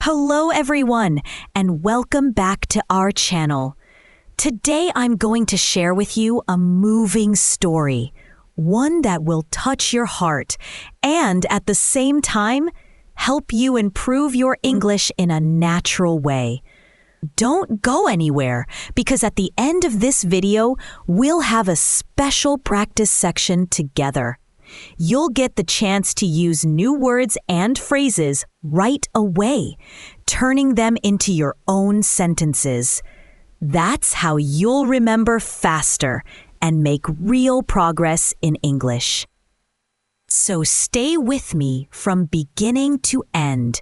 Hello everyone, and welcome back to our channel. Today I'm going to share with you a moving story, one that will touch your heart and at the same time help you improve your English in a natural way. Don't go anywhere because at the end of this video, we'll have a special practice section together. You'll get the chance to use new words and phrases right away, turning them into your own sentences. That's how you'll remember faster and make real progress in English. So stay with me from beginning to end.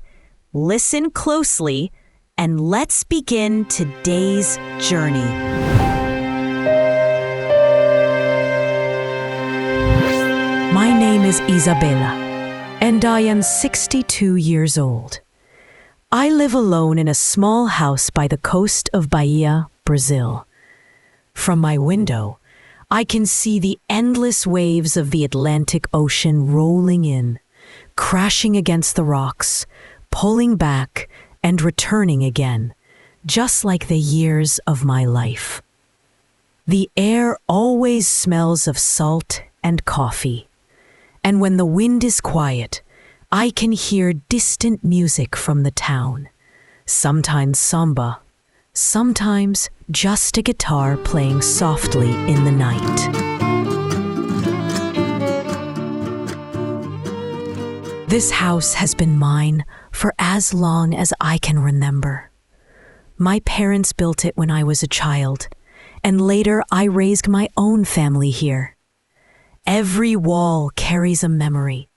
Listen closely, and let's begin today's journey. My name is Isabella, and I am 62 years old. I live alone in a small house by the coast of Bahia, Brazil. From my window, I can see the endless waves of the Atlantic Ocean rolling in, crashing against the rocks, pulling back, and returning again, just like the years of my life. The air always smells of salt and coffee. And when the wind is quiet, I can hear distant music from the town. Sometimes samba, sometimes just a guitar playing softly in the night. This house has been mine for as long as I can remember. My parents built it when I was a child, and later I raised my own family here. Every wall carries a memory.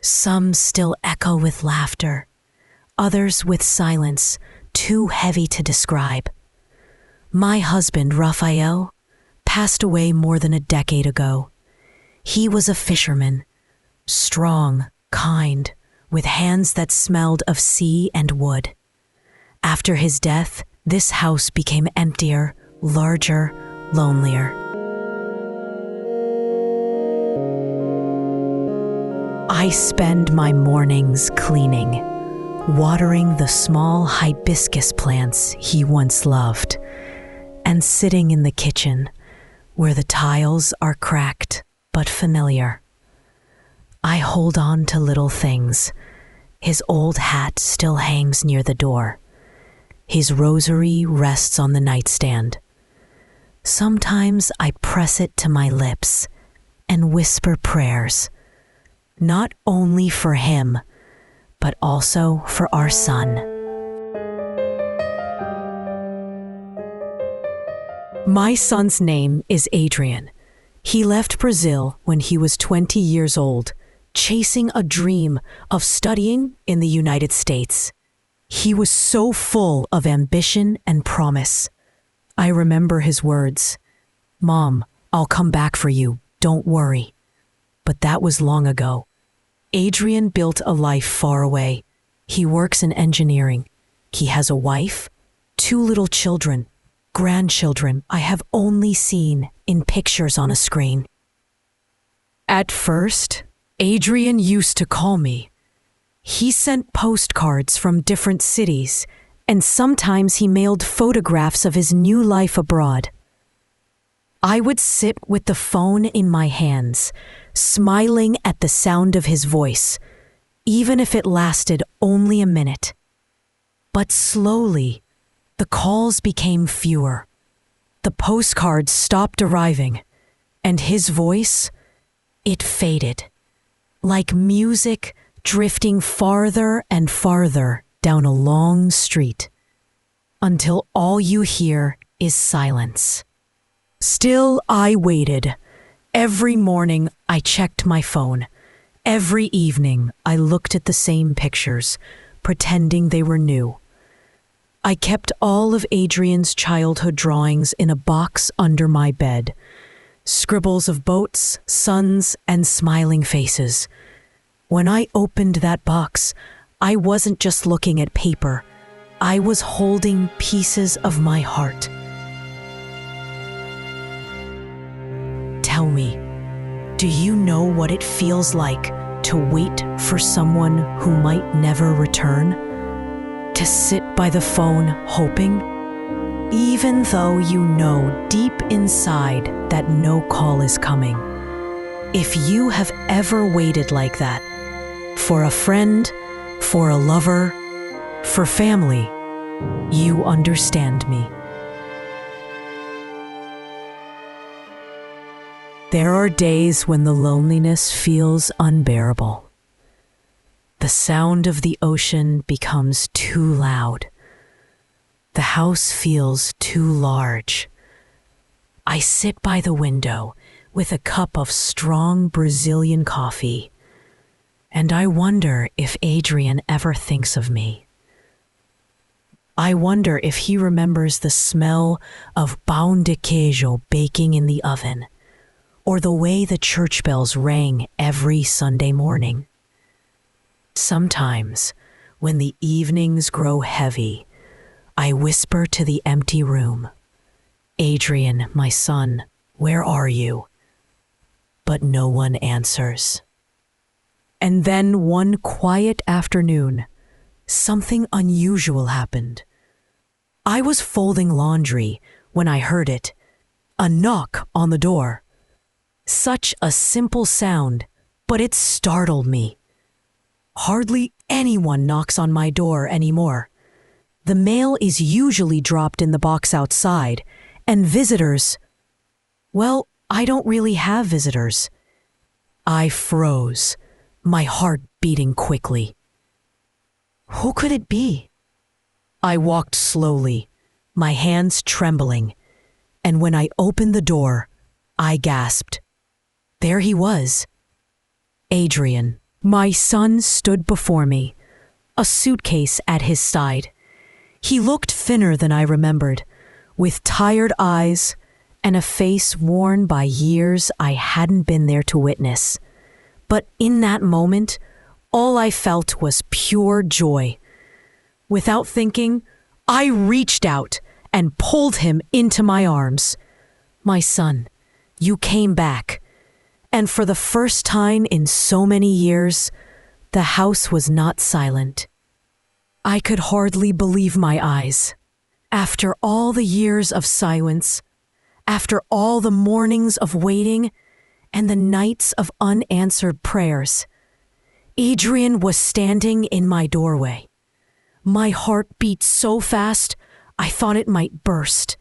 Some still echo with laughter, others with silence too heavy to describe. My husband, Rafael, passed away more than a decade ago. He was a fisherman, strong, kind, with hands that smelled of sea and wood. After his death, this house became emptier, larger, lonelier. I spend my mornings cleaning, watering the small hibiscus plants he once loved, and sitting in the kitchen where the tiles are cracked but familiar. I hold on to little things. His old hat still hangs near the door. His rosary rests on the nightstand. Sometimes I press it to my lips and whisper prayers, not only for him, but also for our son. My son's name is Adrian. He left Brazil when he was 20 years old, chasing a dream of studying in the United States. He was so full of ambition and promise. I remember his words, "Mom, I'll come back for you, don't worry." But that was long ago. Adrian built a life far away. He works in engineering. He has a wife, 2 little children, grandchildren I have only seen in pictures on a screen. At first, Adrian used to call me. He sent postcards from different cities, and sometimes he mailed photographs of his new life abroad. I would sit with the phone in my hands, smiling at the sound of his voice, even if it lasted only a minute. But slowly, the calls became fewer. The postcards stopped arriving, and his voice, it faded, like music drifting farther and farther down a long street, until all you hear is silence. Still, I waited. Every morning, I checked my phone. Every evening, I looked at the same pictures, pretending they were new. I kept all of Adrian's childhood drawings in a box under my bed. Scribbles of boats, suns, and smiling faces. When I opened that box, I wasn't just looking at paper. I was holding pieces of my heart. Tell me, do you know what it feels like to wait for someone who might never return? to sit by the phone hoping, even though you know deep inside that no call is coming. If you have ever waited like that, for a friend, for a lover, for family, you understand me. There are days when the loneliness feels unbearable. The sound of the ocean becomes too loud. The house feels too large. I sit by the window with a cup of strong Brazilian coffee, and I wonder if Adrian ever thinks of me. I wonder if he remembers the smell of pão de queijo baking in the oven, or the way the church bells rang every Sunday morning. Sometimes, when the evenings grow heavy, I whisper to the empty room, "Adrian, my son, where are you?" But no one answers. And then one quiet afternoon, something unusual happened. I was folding laundry when I heard it, a knock on the door. Such a simple sound, but it startled me. Hardly anyone knocks on my door anymore. The mail is usually dropped in the box outside, and visitors, well, I don't really have visitors. I froze, my heart beating quickly. Who could it be? I walked slowly, my hands trembling, and when I opened the door, I gasped. There he was. Adrian, my son, stood before me, a suitcase at his side. He looked thinner than I remembered, with tired eyes and a face worn by years I hadn't been there to witness. But in that moment, all I felt was pure joy. Without thinking, I reached out and pulled him into my arms. My son, you came back. And for the first time in so many years, the house was not silent. I could hardly believe my eyes. After all the years of silence, after all the mornings of waiting and the nights of unanswered prayers, Adrian was standing in my doorway. My heart beat so fast, I thought it might burst.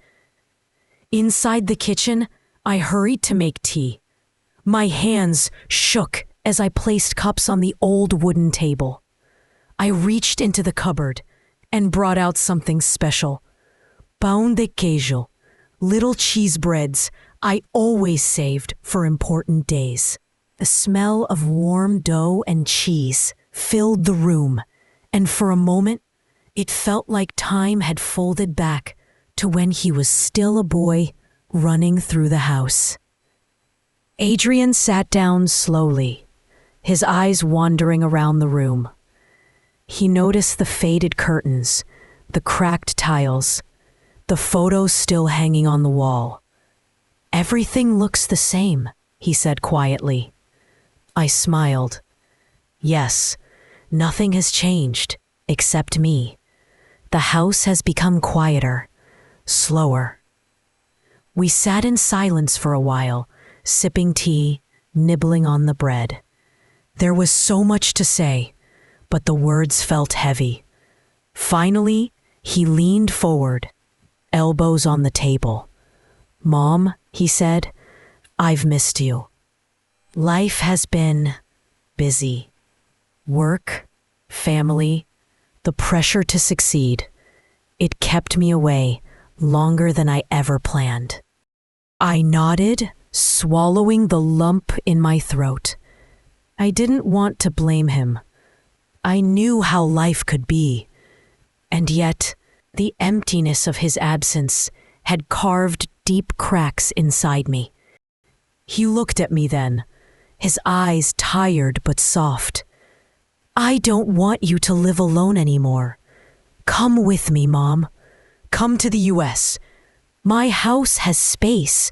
Inside the kitchen, I hurried to make tea. My hands shook as I placed cups on the old wooden table. I reached into the cupboard and brought out something special. Pão de queijo, little cheese breads I always saved for important days. The smell of warm dough and cheese filled the room, and for a moment, it felt like time had folded back to when he was still a boy running through the house. Adrian sat down slowly, his eyes wandering around the room. He noticed the faded curtains, the cracked tiles, the photos still hanging on the wall. "Everything looks the same," he said quietly. I smiled. Yes, nothing has changed, except me. The house has become quieter, slower. We sat in silence for a while, sipping tea, nibbling on the bread. There was so much to say, but the words felt heavy. Finally, he leaned forward, elbows on the table. "Mom," he said, "I've missed you. Life has been busy. Work, family, the pressure to succeed. It kept me away longer than I ever planned." I nodded, swallowing the lump in my throat. I didn't want to blame him. I knew how life could be. And yet, the emptiness of his absence had carved deep cracks inside me. He looked at me then, his eyes tired but soft. "I don't want you to live alone anymore. Come with me, Mom. Come to the US. My house has space.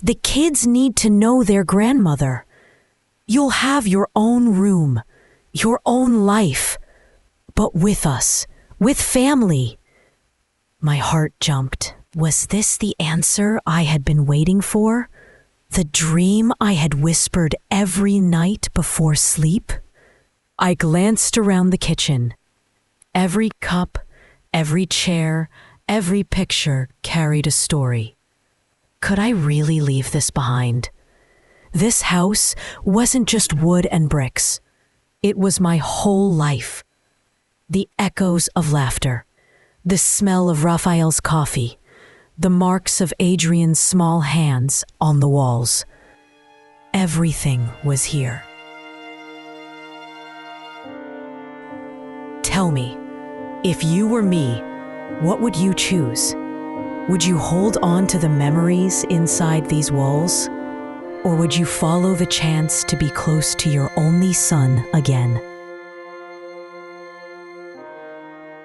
The kids need to know their grandmother. You'll have your own room, your own life. But with us, with family. My heart jumped. Was this the answer I had been waiting for? The dream I had whispered every night before sleep? I glanced around the kitchen. Every cup, every chair, every picture carried a story. Could I really leave this behind? This house wasn't just wood and bricks. It was my whole life. The echoes of laughter, the smell of Raphael's coffee, the marks of Adrian's small hands on the walls. Everything was here. Tell me, if you were me, what would you choose? Would you hold on to the memories inside these walls? Or would you follow the chance to be close to your only son again?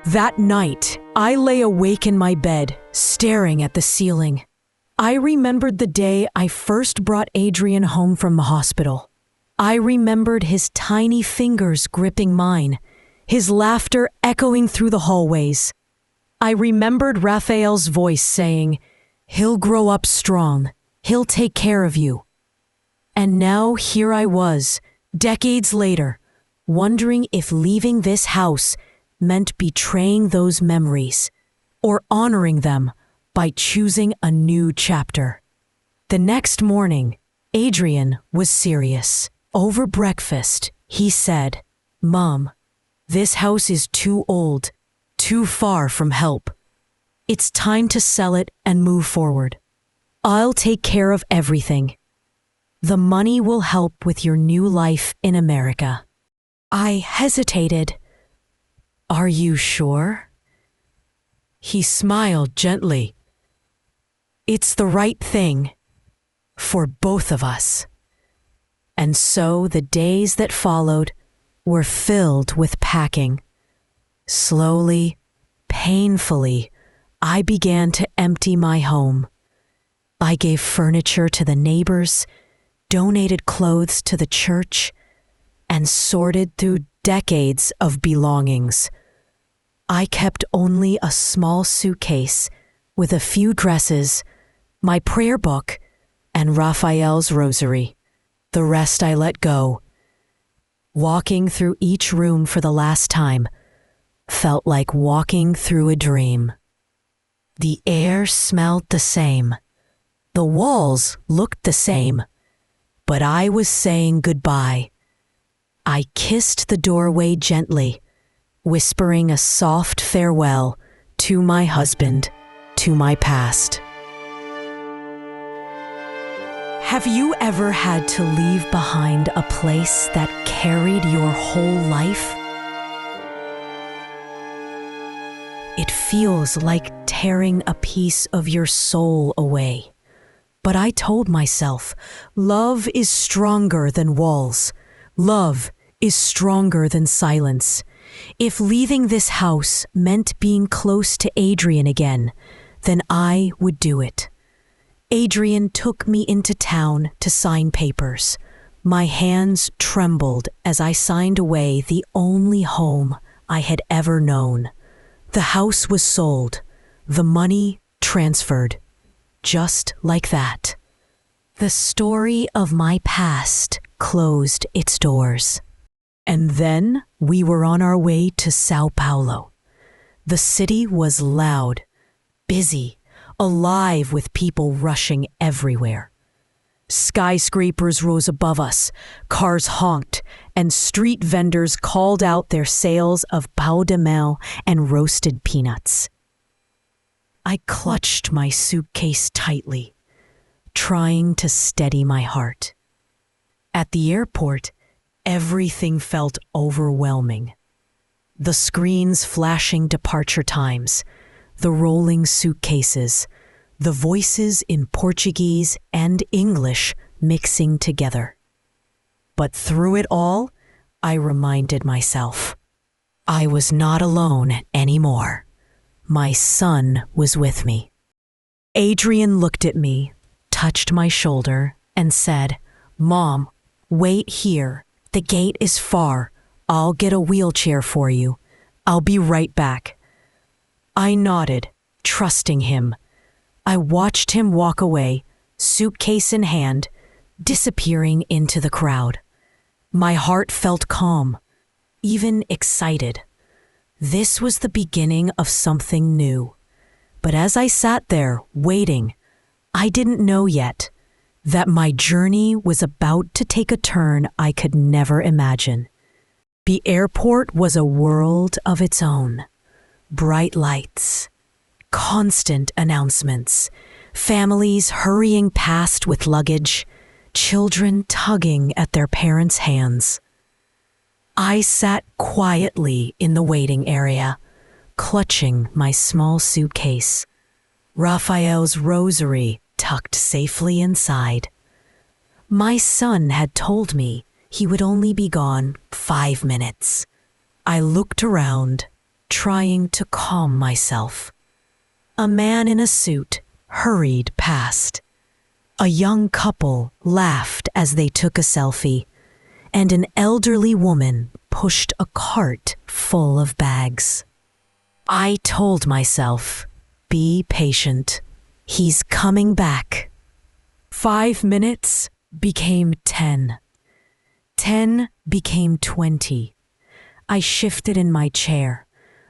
That night, I lay awake in my bed, staring at the ceiling. I remembered the day I first brought Adrian home from the hospital. I remembered his tiny fingers gripping mine, his laughter echoing through the hallways. I remembered Raphael's voice saying, "He'll grow up strong. He'll take care of you." And now here I was, decades later, wondering if leaving this house meant betraying those memories or honoring them by choosing a new chapter. The next morning, Adrian was serious. Over breakfast, he said, "Mom, this house is too old, too far from help. It's time to sell it and move forward. I'll take care of everything. The money will help with your new life in America." I hesitated. "Are you sure?" He smiled gently. "It's the right thing for both of us." And so the days that followed were filled with packing. Slowly, painfully, I began to empty my home. I gave furniture to the neighbors, donated clothes to the church, and sorted through decades of belongings. I kept only a small suitcase with a few dresses, my prayer book, and Raphael's rosary. The rest I let go. Walking through each room for the last time felt like walking through a dream. The air smelled the same. The walls looked the same. But I was saying goodbye. I kissed the doorway gently, whispering a soft farewell to my husband, to my past. Have you ever had to leave behind a place that carried your whole life? It feels like tearing a piece of your soul away. But I told myself, love is stronger than walls. Love is stronger than silence. If leaving this house meant being close to Adrian again, then I would do it. Adrian took me into town to sign papers. My hands trembled as I signed away the only home I had ever known. The house was sold, the money transferred, just like that. The story of my past closed its doors. And then we were on our way to Sao Paulo. The city was loud, busy, alive with people rushing everywhere. Skyscrapers rose above us, cars honked, and street vendors called out their sales of pão de mel and roasted peanuts. I clutched my suitcase tightly, trying to steady my heart. At the airport, everything felt overwhelming. The screens flashing departure times, the rolling suitcases, the voices in Portuguese and English mixing together. But through it all, I reminded myself, I was not alone anymore. My son was with me. Adrian looked at me, touched my shoulder, and said, "Mom, wait here. The gate is far. I'll get a wheelchair for you. I'll be right back." I nodded, trusting him. I watched him walk away, suitcase in hand, disappearing into the crowd. My heart felt calm, even excited. This was the beginning of something new. But as I sat there, waiting, I didn't know yet that my journey was about to take a turn I could never imagine. The airport was a world of its own. Bright lights, constant announcements, families hurrying past with luggage, children tugging at their parents' hands. I sat quietly in the waiting area, clutching my small suitcase, Raphael's rosary tucked safely inside. My son had told me he would only be gone 5 minutes. I looked around, trying to calm myself. A man in a suit hurried past. A young couple laughed as they took a selfie, and an elderly woman pushed a cart full of bags. I told myself, be patient. He's coming back. 5 minutes became 10. 10 became 20. I shifted in my chair,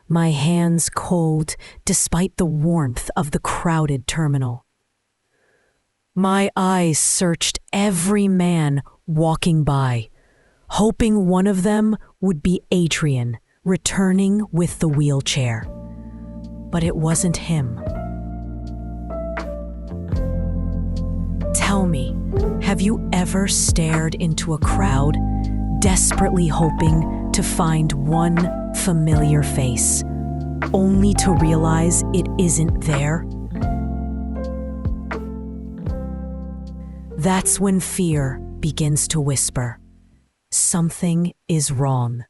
my hands cold despite the warmth of the crowded terminal. My eyes searched every man walking by, hoping one of them would be Adrian, returning with the wheelchair. But it wasn't him. Tell me, have you ever stared into a crowd, desperately hoping to find one familiar face, only to realize it isn't there? That's when fear begins to whisper. Something is wrong.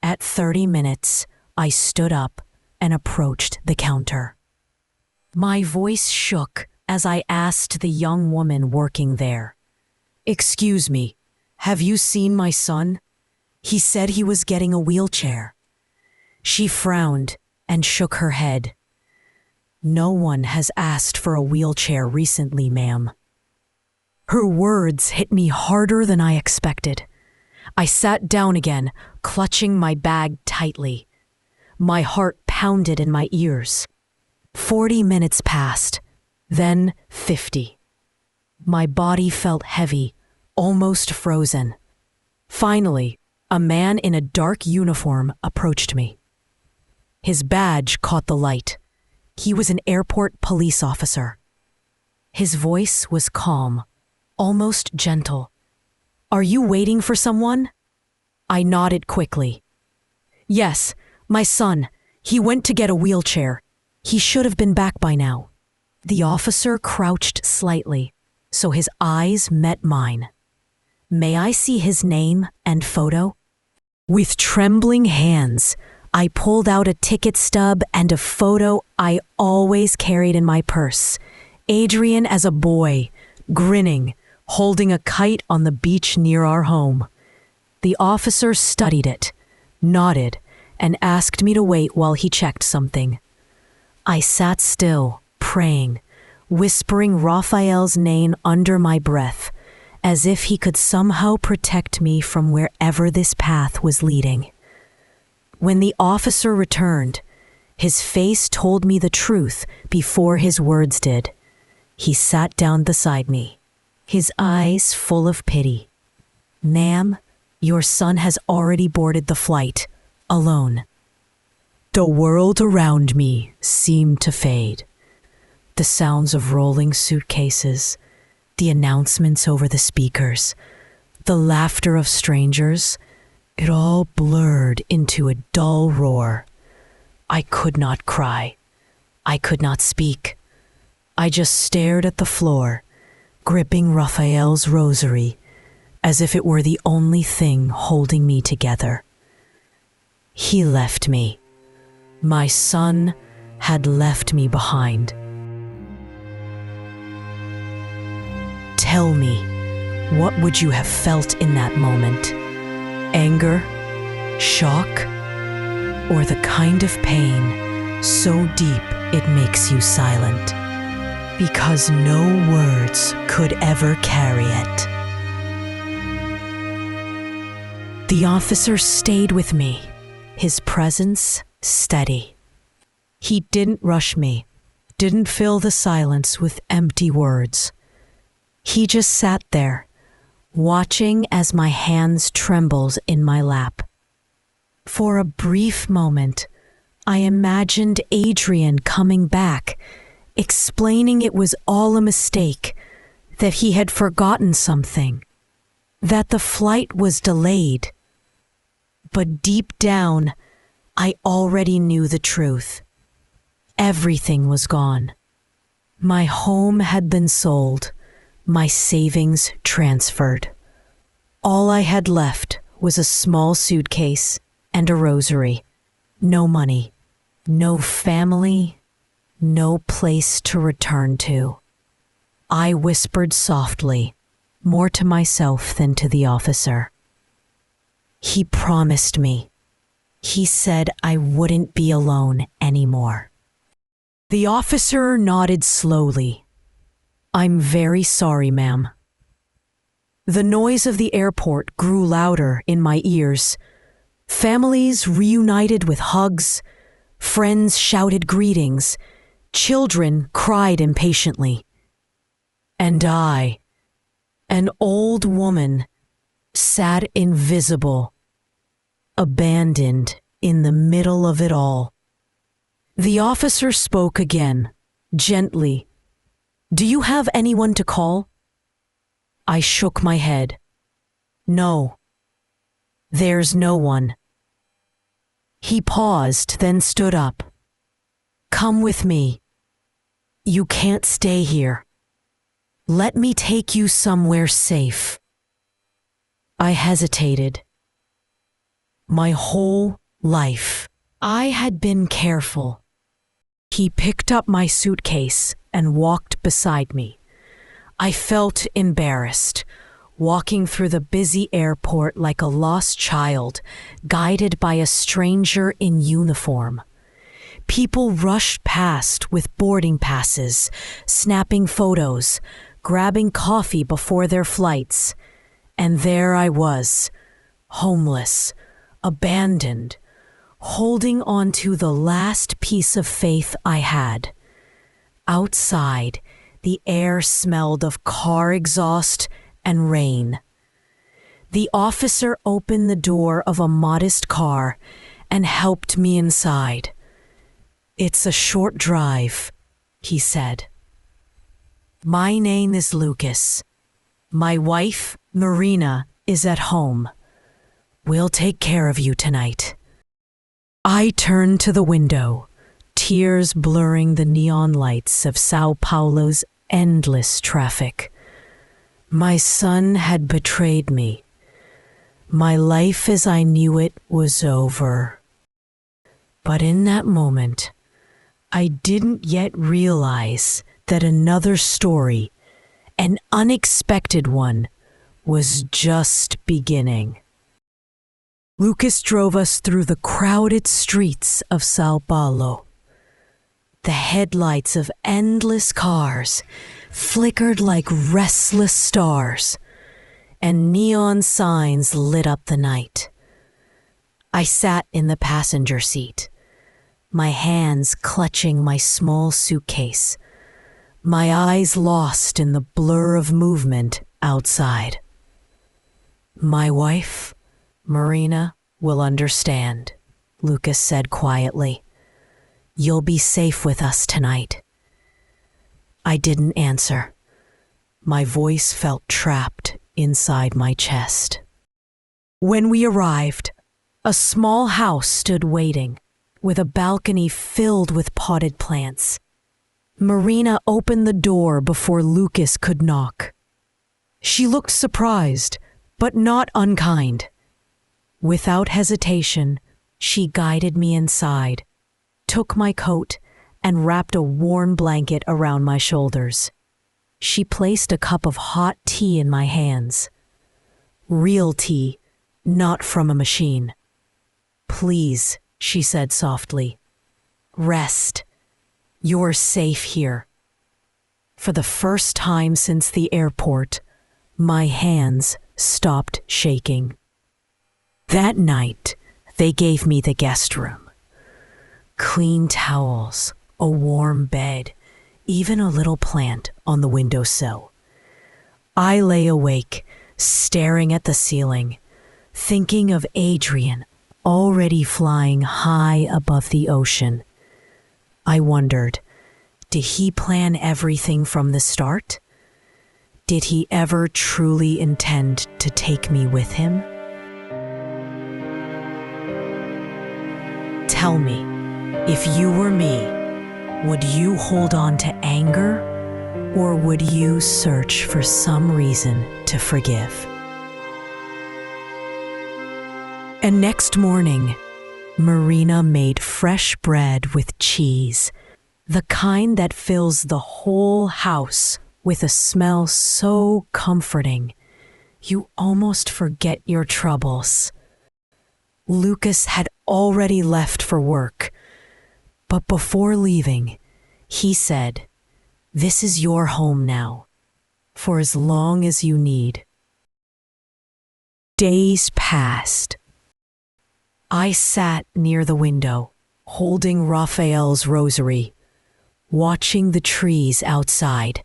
At 30 minutes, I stood up and approached the counter. My voice shook as I asked the young woman working there, "Excuse me, have you seen my son? He said he was getting a wheelchair." She frowned and shook her head. "No one has asked for a wheelchair recently, ma'am." Her words hit me harder than I expected. I sat down again, clutching my bag tightly. My heart pounded in my ears. 40 minutes passed, then 50. My body felt heavy, almost frozen. Finally, a man in a dark uniform approached me. His badge caught the light. He was an airport police officer. His voice was calm, almost gentle. "Are you waiting for someone?" I nodded quickly. "Yes, my son. He went to get a wheelchair. He should have been back by now." The officer crouched slightly, so his eyes met mine. "May I see his name and photo?" With trembling hands, I pulled out a ticket stub and a photo I always carried in my purse. Adrian as a boy, grinning, holding a kite on the beach near our home. The officer studied it, nodded, and asked me to wait while he checked something. I sat still, praying, whispering Raphael's name under my breath, as if he could somehow protect me from wherever this path was leading. When the officer returned, his face told me the truth before his words did. He sat down beside me, his eyes full of pity. "Ma'am, your son has already boarded the flight, alone." The world around me seemed to fade. The sounds of rolling suitcases, the announcements over the speakers, the laughter of strangers, it all blurred into a dull roar. I could not cry. I could not speak. I just stared at the floor, gripping Raphael's rosary, as if it were the only thing holding me together. He left me. My son had left me behind. Tell me, what would you have felt in that moment? Anger, shock, or the kind of pain so so deep it makes you silent, because no words could ever carry it. The officer stayed with me, his presence steady. He didn't rush me, didn't fill the silence with empty words. He just sat there, watching as my hands trembled in my lap. For a brief moment, I imagined Adrian coming back, explaining it was all a mistake, that he had forgotten something, that the flight was delayed. But deep down, I already knew the truth. Everything was gone. My home had been sold, my savings transferred. All I had left was a small suitcase and a rosary. No money, no family, no place to return to. I whispered softly, more to myself than to the officer. He promised me. He said I wouldn't be alone anymore. The officer nodded slowly. "I'm very sorry, ma'am." The noise of the airport grew louder in my ears. Families reunited with hugs, friends shouted greetings, children cried impatiently. And I, an old woman, sat invisible, abandoned in the middle of it all. The officer spoke again, gently. "Do you have anyone to call?" I shook my head. "No, there's no one." He paused, then stood up. "Come with me. You can't stay here. Let me take you somewhere safe." I hesitated. My whole life, I had been careful. He picked up my suitcase and walked beside me. I felt embarrassed, walking through the busy airport like a lost child, guided by a stranger in uniform. People rushed past with boarding passes, snapping photos, grabbing coffee before their flights. And there I was, homeless, abandoned, holding on to the last piece of faith I had. Outside, the air smelled of car exhaust and rain. The officer opened the door of a modest car and helped me inside. "It's a short drive," he said. "My name is Lucas. My wife, Marina, is at home. We'll take care of you tonight." I turned to the window, tears blurring the neon lights of Sao Paulo's endless traffic. My son had betrayed me. My life as I knew it was over. But in that moment, I didn't yet realize that another story, an unexpected one, was just beginning. Lucas drove us through the crowded streets of Sao Paulo. The headlights of endless cars flickered like restless stars, and neon signs lit up the night. I sat in the passenger seat, my hands clutching my small suitcase, my eyes lost in the blur of movement outside. "My wife, Marina, will understand," Lucas said quietly. "You'll be safe with us tonight." I didn't answer. My voice felt trapped inside my chest. When we arrived, a small house stood waiting, with a balcony filled with potted plants. Marina opened the door before Lucas could knock. She looked surprised, but not unkind. Without hesitation, she guided me inside, took my coat, and wrapped a warm blanket around my shoulders. She placed a cup of hot tea in my hands. Real tea, not from a machine. "Please," she said softly, Rest. You're safe here. For the first time since the airport, my hands stopped shaking. That night, they gave me the guest room. Clean towels, a warm bed, even a little plant on the windowsill. I lay awake, staring at the ceiling, thinking of Adrian already flying high above the ocean. I wondered, did he plan everything from the start? Did he ever truly intend to take me with him? Tell me, if you were me, would you hold on to anger, or would you search for some reason to forgive? And next morning, Marina made fresh bread with cheese, the kind that fills the whole house with a smell so comforting, you almost forget your troubles. Lucas had already left for work, but before leaving, he said, "This is your home now, for as long as you need." Days passed. I sat near the window, holding Raphael's rosary, watching the trees outside.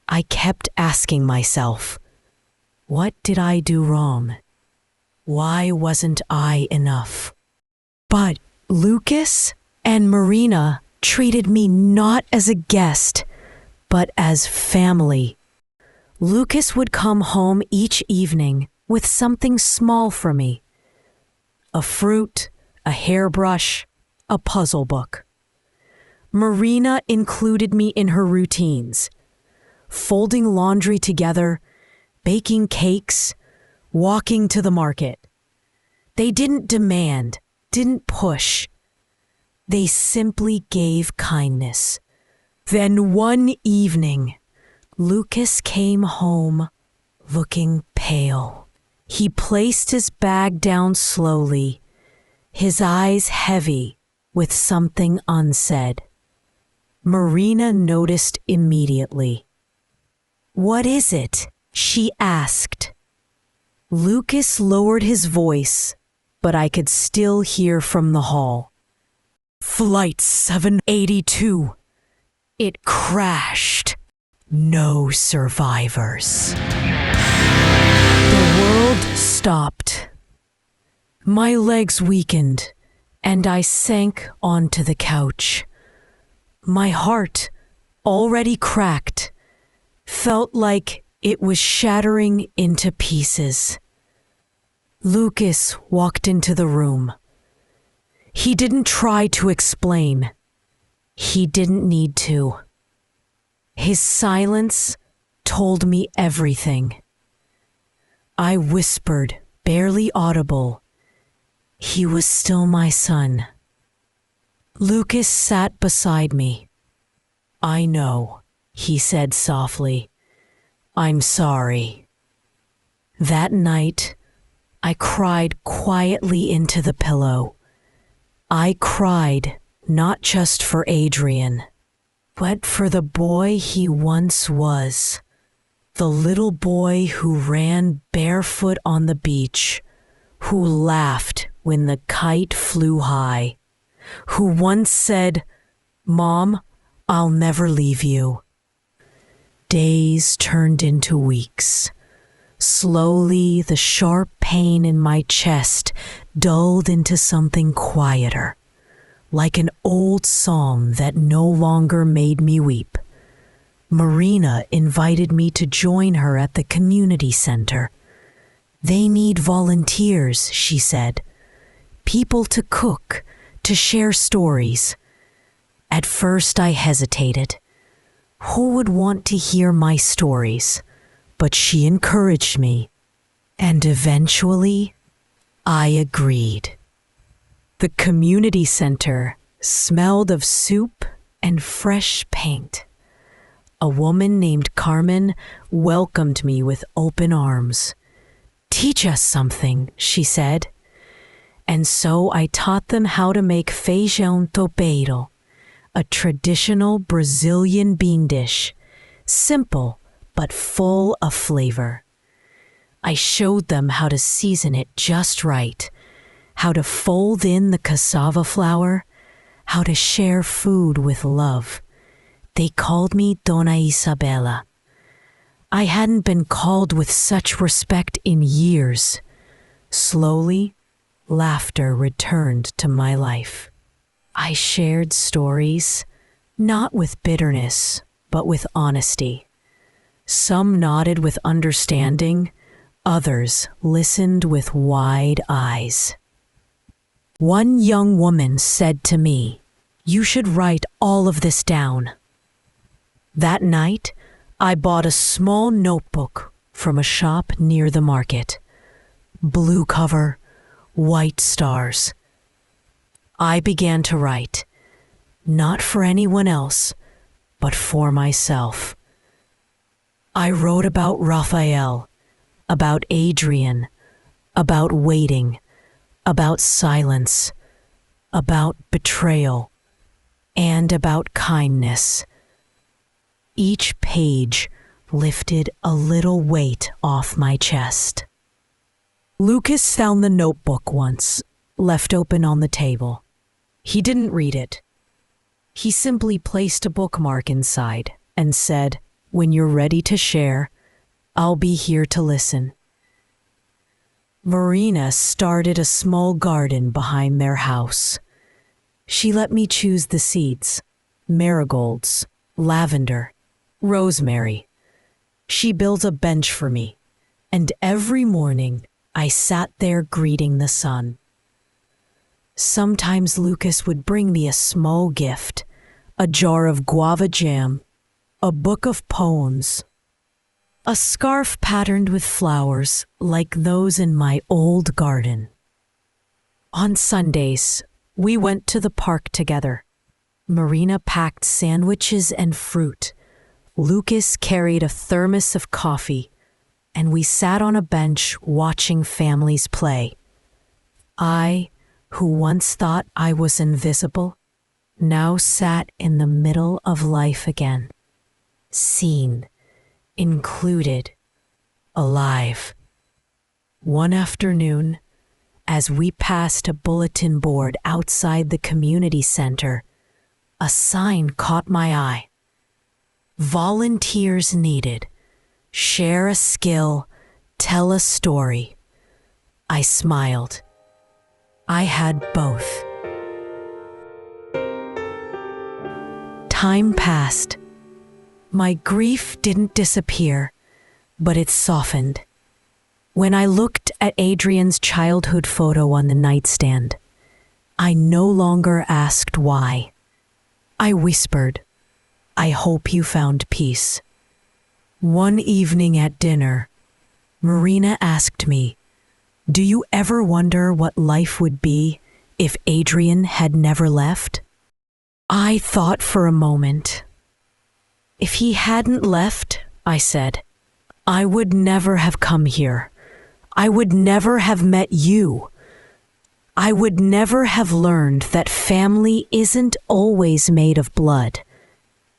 I kept asking myself, what did I do wrong? Why wasn't I enough? But Lucas and Marina treated me not as a guest, but as family. Lucas would come home each evening with something small for me. A fruit, a hairbrush, a puzzle book. Marina included me in her routines, folding laundry together, baking cakes, walking to the market. They didn't demand, didn't push. They simply gave kindness. Then one evening, Lucas came home looking pale. He placed his bag down slowly, his eyes heavy with something unsaid. Marina noticed immediately. "What is it?" she asked. Lucas lowered his voice, but I could still hear from the hall. "Flight 782. It crashed. No survivors." The world stopped. My legs weakened, and I sank onto the couch. My heart, already cracked, felt like it was shattering into pieces. Lucas walked into the room. He didn't try to explain. He didn't need to. His silence told me everything. I whispered, barely audible, "He was still my son." Lucas sat beside me. "I know," he said softly. "I'm sorry." That night, I cried quietly into the pillow. I cried not just for Adrian, but for the boy he once was. The little boy who ran barefoot on the beach, who laughed when the kite flew high, who once said, "Mom, I'll never leave you." Days turned into weeks. Slowly, the sharp pain in my chest dulled into something quieter, like an old song that no longer made me weep. Marina invited me to join her at the community center. "They need volunteers," she said. "People to cook, to share stories." At first I hesitated. Who would want to hear my stories? But she encouraged me, and eventually I agreed. The community center smelled of soup and fresh paint. A woman named Carmen welcomed me with open arms. "Teach us something," she said. And so I taught them how to make feijão tropeiro, a traditional Brazilian bean dish, simple but full of flavor. I showed them how to season it just right, how to fold in the cassava flour, how to share food with love. They called me Dona Isabella. I hadn't been called with such respect in years. Slowly, laughter returned to my life. I shared stories, not with bitterness, but with honesty. Some nodded with understanding, others listened with wide eyes. One young woman said to me, "You should write all of this down." That night, I bought a small notebook from a shop near the market. Blue cover, white stars. I began to write, not for anyone else, but for myself. I wrote about Raphael, about Adrian, about waiting, about silence, about betrayal, and about kindness. Each page lifted a little weight off my chest. Lucas found the notebook once, left open on the table. He didn't read it. He simply placed a bookmark inside and said, "When you're ready to share, I'll be here to listen." Marina started a small garden behind their house. She let me choose the seeds: marigolds, lavender, rosemary. She built a bench for me, and every morning I sat there greeting the sun. Sometimes Lucas would bring me a small gift, a jar of guava jam, a book of poems, a scarf patterned with flowers like those in my old garden. On Sundays, we went to the park together. Marina packed sandwiches and fruit. Lucas carried a thermos of coffee, and we sat on a bench watching families play. I, who once thought I was invisible, now sat in the middle of life again, seen, included, alive. One afternoon, as we passed a bulletin board outside the community center, a sign caught my eye. Volunteers needed. Share a skill, tell a story. I smiled. I had both. Time passed. My grief didn't disappear, but it softened. When I looked at Adrian's childhood photo on the nightstand, I no longer asked why. I whispered, "I hope you found peace." One evening at dinner, Marina asked me, "Do you ever wonder what life would be if Adrian had never left?" I thought for a moment. "If he hadn't left," I said, "I would never have come here. I would never have met you. I would never have learned that family isn't always made of blood.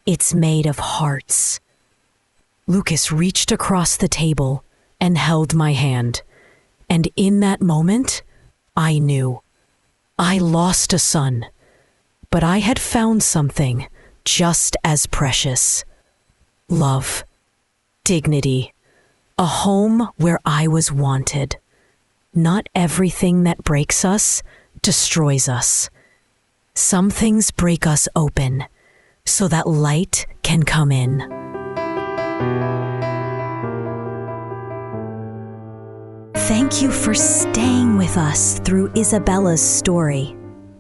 It's made of hearts." Lucas reached across the table and held my hand, and in that moment, I knew. I lost a son, but I had found something just as precious: love, dignity, a home where I was wanted. Not everything that breaks us destroys us. Some things break us open so that light can come in. Thank you for staying with us through Isabella's story.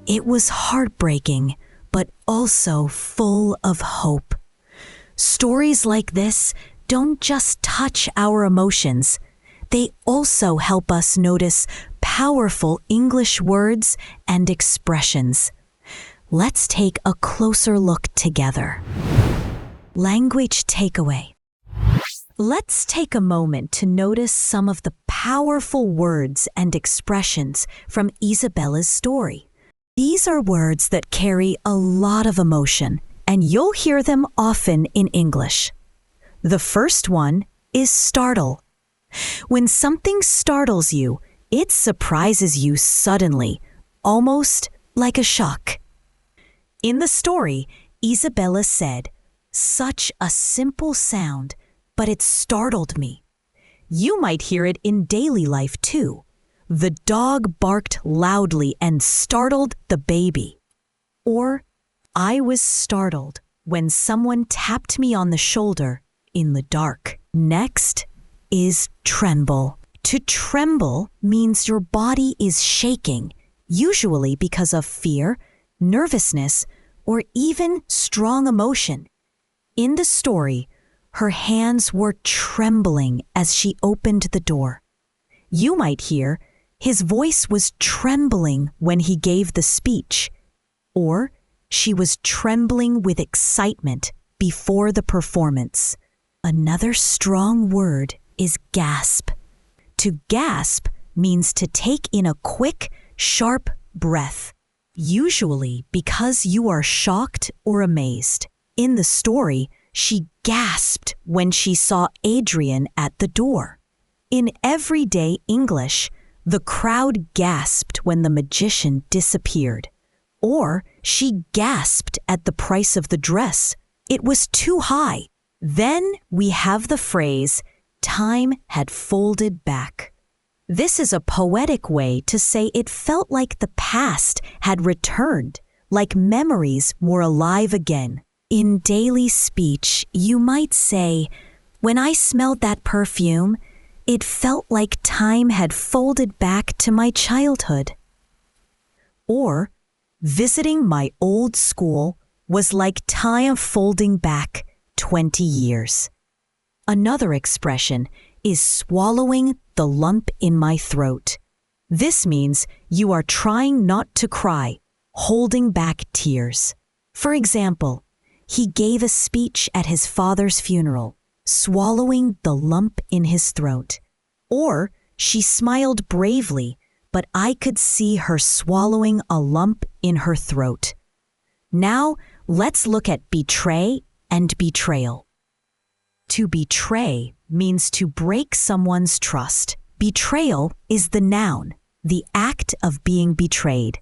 It was heartbreaking, but also full of hope. Stories like this don't just touch our emotions. They also help us notice powerful English words and expressions. Let's take a closer look together. Language takeaway. Let's take a moment to notice some of the powerful words and expressions from Isabella's story. These are words that carry a lot of emotion, and you'll hear them often in English. The first one is startle. When something startles you, it surprises you suddenly, almost like a shock. In the story, Isabella said, "Such a simple sound, but it startled me." You might hear it in daily life too. The dog barked loudly and startled the baby. Or, I was startled when someone tapped me on the shoulder in the dark. Next is tremble. To tremble means your body is shaking, usually because of fear, nervousness, or even strong emotion. In the story, her hands were trembling as she opened the door. You might hear, his voice was trembling when he gave the speech, or she was trembling with excitement before the performance. Another strong word is gasp. To gasp means to take in a quick, sharp breath, usually because you are shocked or amazed. In the story, she gasped when she saw Adrian at the door. In everyday English, the crowd gasped when the magician disappeared. Or she gasped at the price of the dress. It was too high. Then we have the phrase, time had folded back. This is a poetic way to say it felt like the past had returned, like memories were alive again. In daily speech, you might say, "When I smelled that perfume, it felt like time had folded back to my childhood." Or, visiting my old school was like time folding back 20 years. Another expression is swallowing the lump in my throat. This means you are trying not to cry, holding back tears. For example, he gave a speech at his father's funeral, swallowing the lump in his throat. Or she smiled bravely, but I could see her swallowing a lump in her throat. Now, let's look at betray and betrayal. To betray means to break someone's trust. Betrayal is the noun, the act of being betrayed.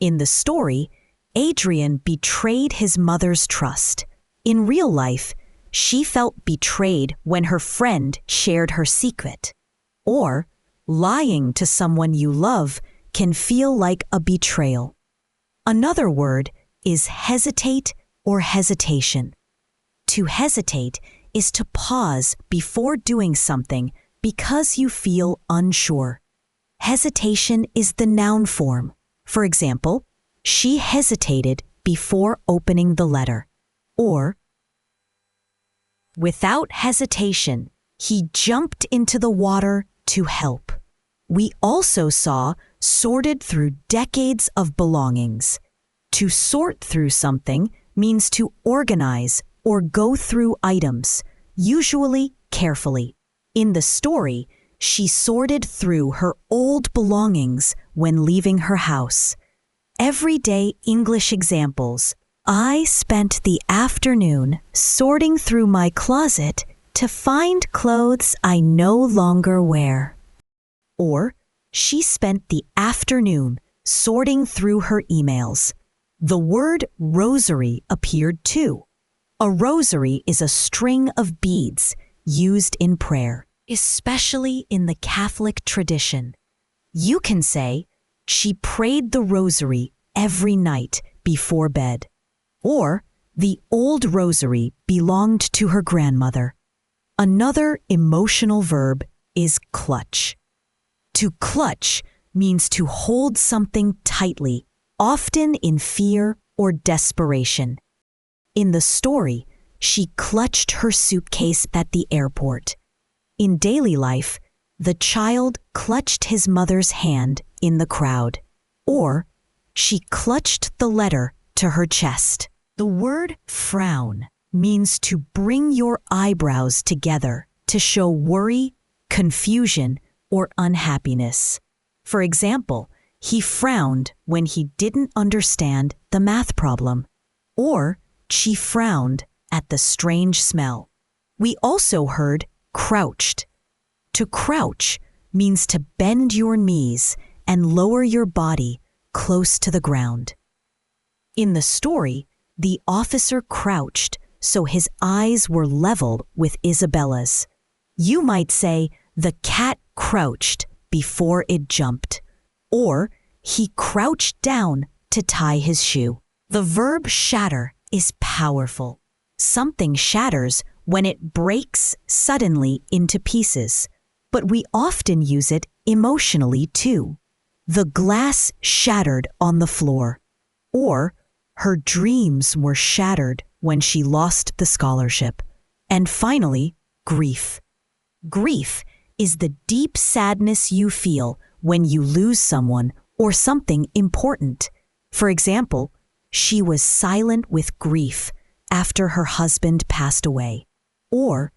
In the story, Adrian betrayed his mother's trust. In real life, she felt betrayed when her friend shared her secret. Or, lying to someone you love can feel like a betrayal. Another word is hesitate or hesitation. To hesitate is to pause before doing something because you feel unsure. Hesitation is the noun form. For example, she hesitated before opening the letter. Or, without hesitation, he jumped into the water to help. We also saw sorted through decades of belongings. To sort through something means to organize or go through items, usually carefully. In the story, she sorted through her old belongings when leaving her house. Everyday English examples. I spent the afternoon sorting through my closet to find clothes I no longer wear. Or, she spent the afternoon sorting through her emails. The word rosary appeared too. A rosary is a string of beads used in prayer, especially in the Catholic tradition. You can say, she prayed the rosary every night before bed. Or, the old rosary belonged to her grandmother. Another emotional verb is clutch. To clutch means to hold something tightly, often in fear or desperation. In the story, she clutched her suitcase at the airport. In daily life, the child clutched his mother's hand in the crowd. Or, she clutched the letter to her chest. The word frown means to bring your eyebrows together, to show worry, confusion, or unhappiness. For example, he frowned when he didn't understand the math problem, or she frowned at the strange smell. We also heard crouched. To crouch means to bend your knees and lower your body close to the ground. In the story, the officer crouched so his eyes were leveled with Isabella's. You might say, the cat crouched before it jumped, or he crouched down to tie his shoe. The verb shatter is powerful. Something shatters when it breaks suddenly into pieces, but we often use it emotionally too. The glass shattered on the floor, or her dreams were shattered when she lost the scholarship. And finally, grief. Grief is the deep sadness you feel when you lose someone or something important. For example, she was silent with grief after her husband passed away. Or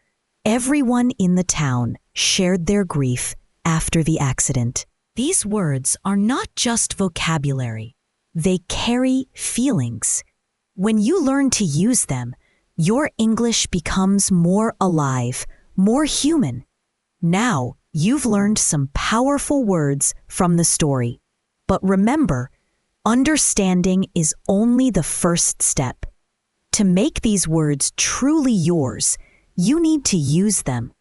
everyone in the town shared their grief after the accident. These words are not just vocabulary. They carry feelings. When you learn to use them, your English becomes more alive, more human. Now, you've learned some powerful words from the story. But remember, understanding is only the first step. To make these words truly yours, you need to use them.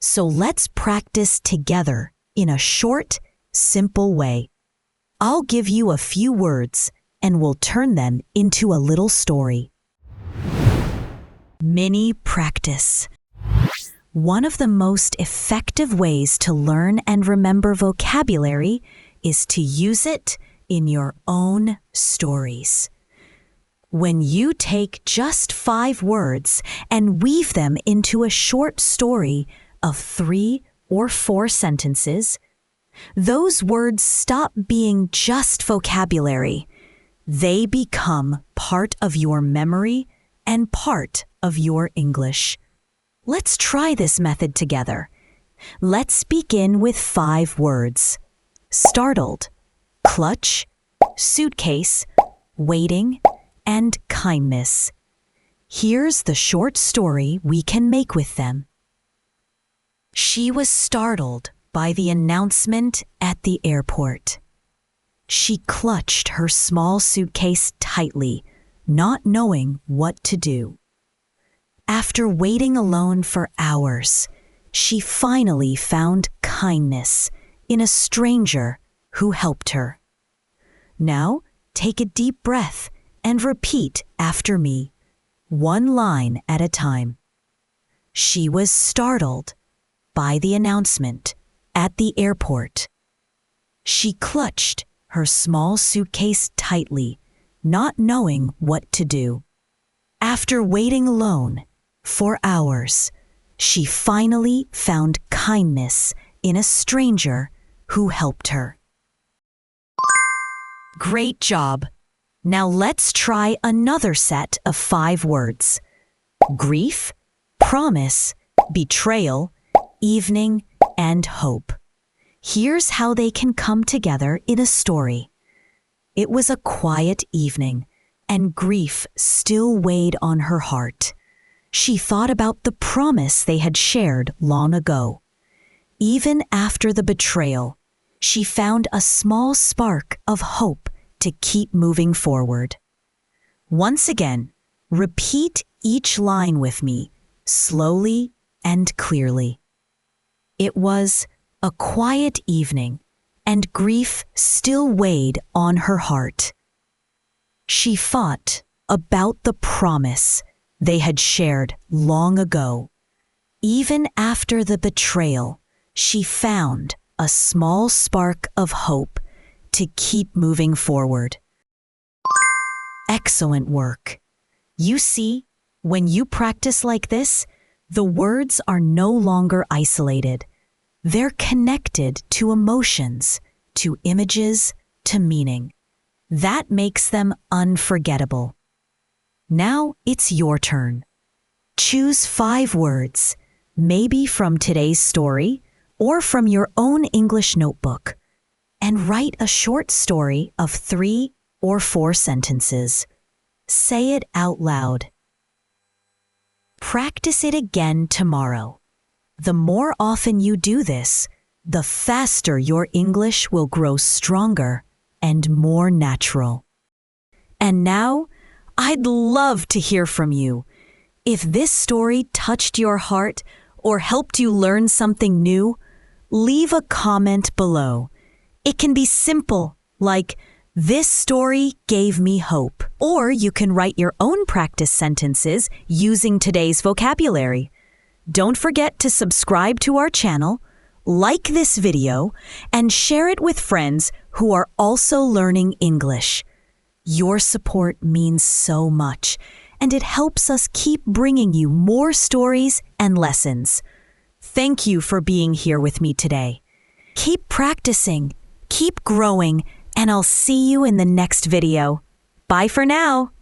So let's practice together in a short, simple way. I'll give you a few words and we'll turn them into a little story. Mini practice. One of the most effective ways to learn and remember vocabulary is to use it in your own stories. When you take just 5 words and weave them into a short story of 3 or 4 sentences, those words stop being just vocabulary. They become part of your memory and part of your English. Let's try this method together. Let's begin with 5 words. Startled, clutch, suitcase, waiting, and kindness. Here's the short story we can make with them. She was startled by the announcement at the airport. She clutched her small suitcase tightly, not knowing what to do. After waiting alone for hours, she finally found kindness in a stranger who helped her. Now, take a deep breath and repeat after me, 1 line at a time. She was startled by the announcement at the airport. She clutched her small suitcase tightly, not knowing what to do. After waiting alone for hours, she finally found kindness in a stranger who helped her. Great job! Now let's try another set of 5 words. Grief, promise, betrayal, evening, and hope. Here's how they can come together in a story. It was a quiet evening, and grief still weighed on her heart. She thought about the promise they had shared long ago. Even after the betrayal, she found a small spark of hope to keep moving forward. Once again, repeat each line with me, slowly and clearly. It was a quiet evening, and grief still weighed on her heart. She thought about the promise they had shared long ago. Even after the betrayal, she found a small spark of hope to keep moving forward. Excellent work. You see, when you practice like this, the words are no longer isolated. They're connected to emotions, to images, to meaning. That makes them unforgettable. Now it's your turn. Choose 5 words, maybe from today's story or from your own English notebook, and write a short story of 3 or 4 sentences. Say it out loud. Practice it again tomorrow. The more often you do this, the faster your English will grow stronger and more natural. And now, I'd love to hear from you. If this story touched your heart or helped you learn something new, leave a comment below. It can be simple, like, "This story gave me hope." Or you can write your own practice sentences using today's vocabulary. Don't forget to subscribe to our channel, like this video, and share it with friends who are also learning English. Your support means so much, and it helps us keep bringing you more stories and lessons. Thank you for being here with me today. Keep practicing, keep growing, and I'll see you in the next video. Bye for now.